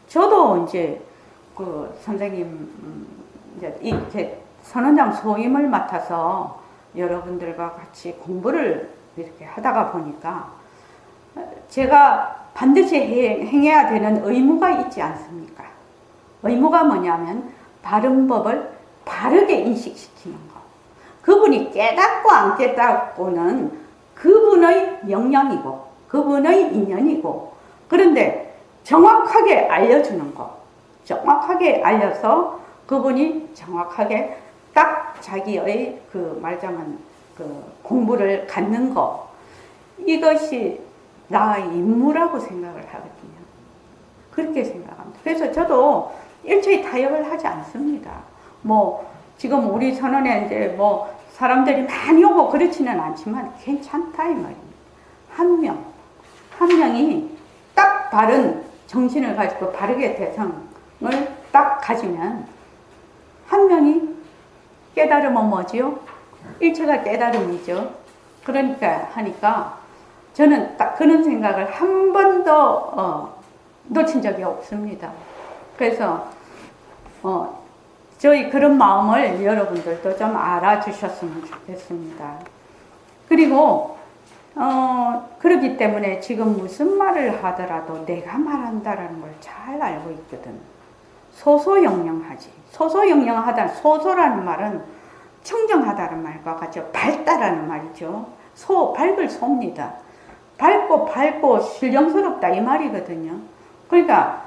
저도 이제 그 선생님 이제 이렇게 선원장 소임을 맡아서 여러분들과 같이 공부를 이렇게 하다가 보니까 제가 반드시 행해야 되는 의무가 있지 않습니까? 의무가 뭐냐면 바른 법을 바르게 인식시키는 거. 그분이 깨닫고 안 깨닫고는 그분의 역량이고 그분의 인연이고, 그런데 정확하게 알려주는 거. 정확하게 알려서 그분이 정확하게 딱 자기의 그 말하자면 그 공부를 갖는 거. 이것이 나의 임무라고 생각을 하거든요. 그렇게 생각합니다. 그래서 저도 일체의 타협을 하지 않습니다. 뭐 지금 우리 선언에 이제 뭐 사람들이 많이 오고 그렇지는 않지만 괜찮다 이 말입니다. 한 명이 딱 바른 정신을 가지고 바르게 대상을 딱 가지면, 한 명이 깨달으면 뭐지요? 일체가 깨달음이죠. 그러니까 하니까 저는 딱 그런 생각을 한 번도 놓친 적이 없습니다. 그래서 저희 그런 마음을 여러분들도 좀 알아주셨으면 좋겠습니다. 그리고 그렇기 때문에 지금 무슨 말을 하더라도 내가 말한다라는 걸 잘 알고 있거든. 소소영령하지. 소소영령하다. 소소라는 말은 청정하다는 말과 같이 밝다라는 말이죠. 밝을 소입니다. 밝고 신령스럽다 이 말이거든요. 그러니까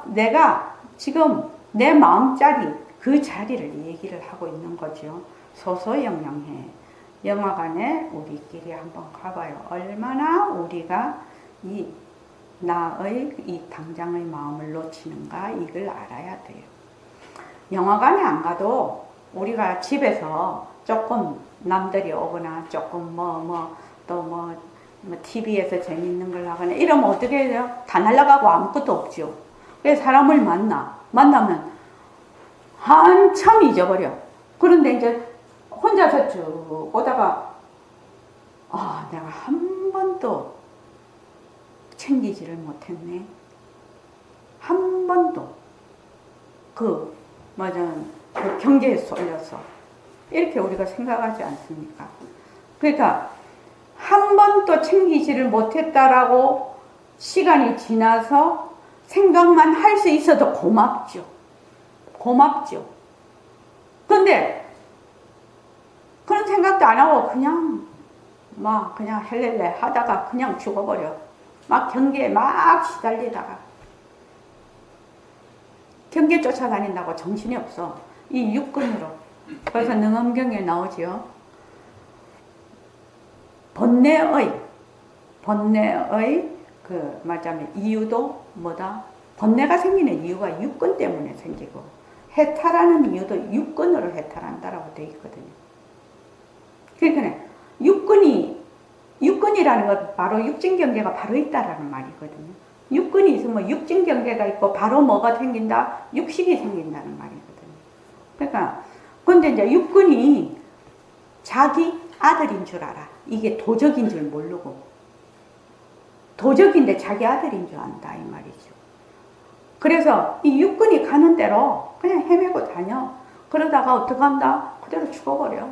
내가 지금 내 마음자리 그 자리를 얘기를 하고 있는 거죠. 소소영영해. 영화관에 우리끼리 한번 가봐요. 얼마나 우리가 이 나의 이 당장의 마음을 놓치는가 이걸 알아야 돼요. 영화관에 안 가도 우리가 집에서 조금 남들이 오거나 조금 또 TV에서 재밌는 걸 하거나 이러면 어떻게 해요? 다 날아가고 아무것도 없죠. 그래서 사람을 만나면 한참 잊어버려. 그런데 이제 혼자서 쭉 오다가 내가 한 번도 챙기지를 못했네. 한 번도 그 경계에 쏠려서 이렇게 우리가 생각하지 않습니까? 그러니까 한 번도 챙기지를 못했다라고 시간이 지나서 생각만 할 수 있어도 고맙죠. 근데 그런 생각도 안 하고 그냥 헬렐레 하다가 그냥 죽어버려. 막 경계에 막 시달리다가 경계 쫓아다닌다고 정신이 없어. 이 육근으로. 그래서 능엄경에 나오지요. 번뇌의 말하자면 이유도 뭐다? 번뇌가 생기는 이유가 육근 때문에 생기고 해탈하는 이유도 육근으로 해탈한다라고 되어 있거든요. 그러니까 육근이라는 건 바로 육진경계가 바로 있다라는 말이거든요. 육근이 있으면 육진경계가 있고 바로 뭐가 생긴다? 육식이 생긴다는 말이거든요. 그러니까 근데 이제 육근이 자기 아들인 줄 알아. 이게 도적인 줄 모르고 도적인데 자기 아들인 줄 안다 이 말이죠. 그래서 이 육근이 가는 대로 그냥 헤매고 다녀. 그러다가 어떻게 한다? 그대로 죽어버려.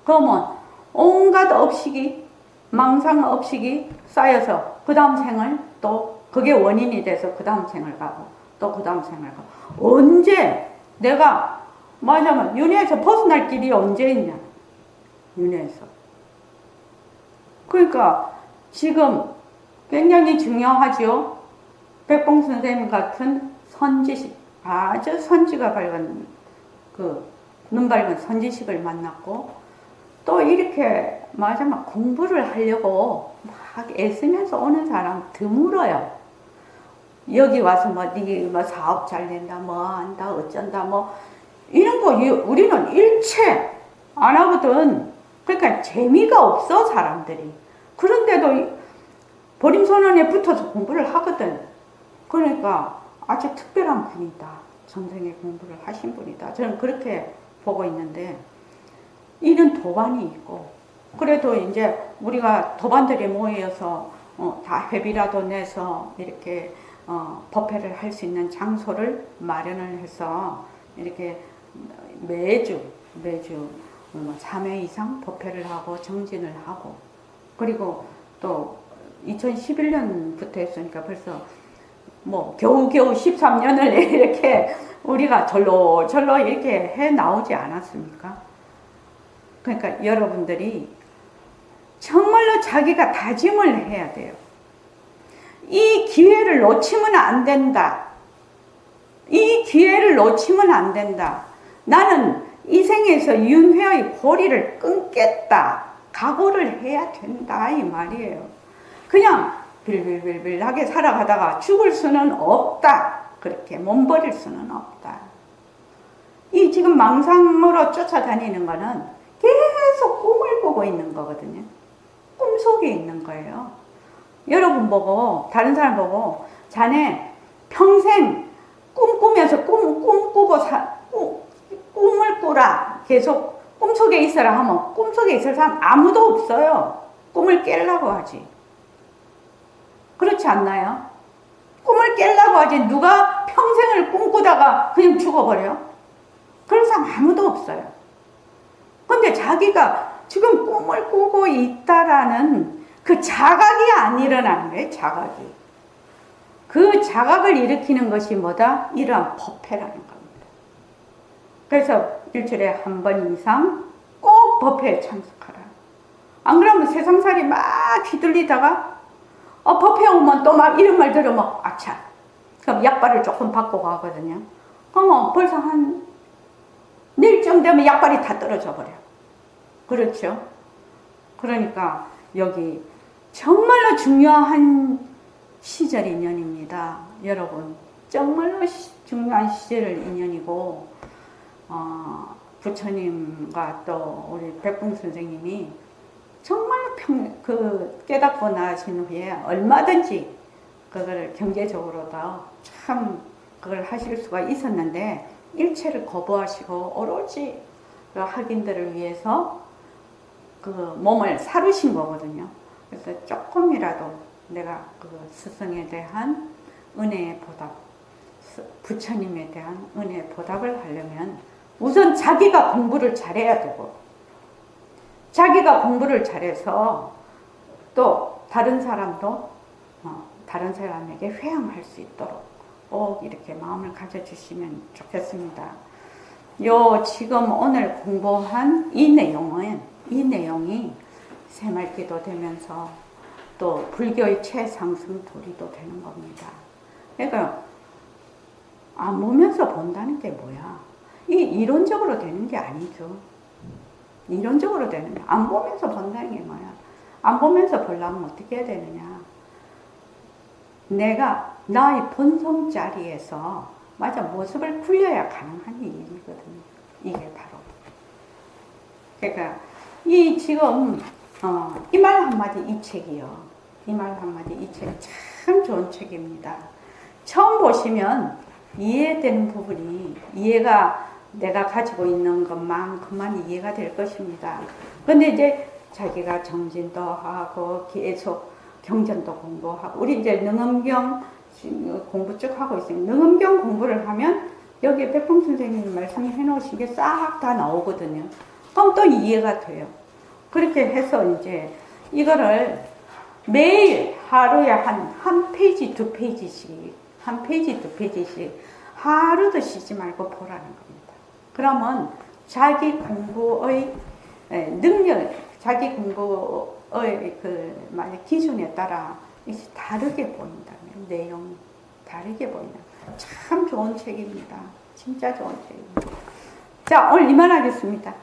그러면 온갖 업식이 망상 업식이 쌓여서 그 다음 생을 또 그게 원인이 돼서 그 다음 생을 가고 또 그 다음 생을 가고 언제 내가 말하자면 윤회에서 벗어날 길이 언제 있냐. 윤회에서. 그러니까 지금 굉장히 중요하죠. 백봉 선생님 같은 선지식, 아주 선지가 밝은 눈 밝은 선지식을 만났고 또 이렇게 말하자면 공부를 하려고 막 애쓰면서 오는 사람 드물어요. 여기 와서 네 사업 잘 된다, 한다, 어쩐다, 이런 거 우리는 일체 안 하거든. 그러니까 재미가 없어 사람들이. 그런데도 버림선언에 붙어서 공부를 하거든. 그러니까 아주 특별한 분이다. 선생의 공부를 하신 분이다. 저는 그렇게 보고 있는데 이런 도반이 있고 그래도 이제 우리가 도반들이 모여서 다 회비라도 내서 이렇게 법회를 할 수 있는 장소를 마련을 해서 이렇게 매주 3회 이상 법회를 하고 정진을 하고 그리고 또 2011년부터 했으니까 벌써 겨우겨우 13년을 이렇게 우리가 절로 이렇게 해 나오지 않았습니까? 그러니까 여러분들이 정말로 자기가 다짐을 해야 돼요. 이 기회를 놓치면 안 된다. 이 기회를 놓치면 안 된다. 나는 이 생에서 윤회의 고리를 끊겠다. 각오를 해야 된다 이 말이에요. 그냥 빌빌빌빌하게 살아가다가 죽을 수는 없다. 그렇게 몸버릴 수는 없다. 이 지금 망상으로 쫓아다니는 거는 계속 꿈을 꾸고 있는 거거든요. 꿈속에 있는 거예요. 여러분 보고 다른 사람 보고 자네 평생 꿈꾸면서 꿈꾸고 꿈을 꾸라. 계속 꿈속에 있어라 하면 꿈속에 있을 사람 아무도 없어요. 꿈을 깨려고 하지. 그렇지 않나요? 꿈을 깨려고 하지 누가 평생을 꿈꾸다가 그냥 죽어버려? 그런 사람 아무도 없어요. 근데 자기가 지금 꿈을 꾸고 있다라는 그 자각이 안 일어나는 거예요. 자각이. 그 자각을 일으키는 것이 뭐다? 이러한 법회라는 겁니다. 그래서 일주일에 한 번 이상 꼭 법회에 참석하라. 안 그러면 세상살이 막 휘둘리다가 법회 오면 또 막 이런 말 들으면 그럼 약발을 조금 받고 가거든요. 그러면 벌써 한 내일쯤 되면 약발이 다 떨어져 버려. 그렇죠? 그러니까 여기 정말로 중요한 시절 인연입니다. 여러분, 정말로 중요한 시절 인연이고, 부처님과 또 우리 백봉 선생님이 정말로 깨닫고 나신 후에 얼마든지 그걸 경제적으로도 참 그걸 하실 수가 있었는데, 일체를 거부하시고 오로지 그 학인들을 위해서 그 몸을 사르신 거거든요. 그래서 조금이라도 내가 그 스승에 대한 은혜의 보답, 부처님에 대한 은혜의 보답을 하려면 우선 자기가 공부를 잘해야 되고, 자기가 공부를 잘해서 또 다른 사람도 다른 사람에게 회양할 수 있도록 꼭 이렇게 마음을 가져주시면 좋겠습니다. 지금 오늘 공부한 이 내용이 새말기도 되면서 또 불교의 최상승 도리도 되는 겁니다. 그러니까 안 보면서 본다는 게 뭐야? 이게 이론적으로 되는 게 아니죠. 이론적으로 되는 게, 안 보면서 본다는 게 뭐야? 안 보면서 보려면 어떻게 해야 되느냐? 내가 나의 본성 자리에서 모습을 굴려야 가능한 일이거든요. 이게 바로. 그러니까 지금 이 말 한마디 이 책이요. 이 말 한마디 이 책 참 좋은 책입니다. 처음 보시면 이해되는 부분이 내가 가지고 있는 것만큼만 이해가 될 것입니다. 근데 이제 자기가 정진도 하고 계속 경전도 공부하고, 우리 이제 능엄경 공부 쭉 하고 있으니까 능엄경 공부를 하면 여기 백봉 선생님이 말씀해 놓으신 게 싹 다 나오거든요. 그럼 또 이해가 돼요. 그렇게 해서 이제 이거를 매일 하루에 한 페이지 두 페이지씩 하루도 쉬지 말고 보라는 겁니다. 그러면 자기 공부의 능력, 자기 공부의 기준에 따라 다르게 보인다면, 내용이 다르게 보인다면 참 좋은 책입니다. 진짜 좋은 책입니다. 자, 오늘 이만하겠습니다.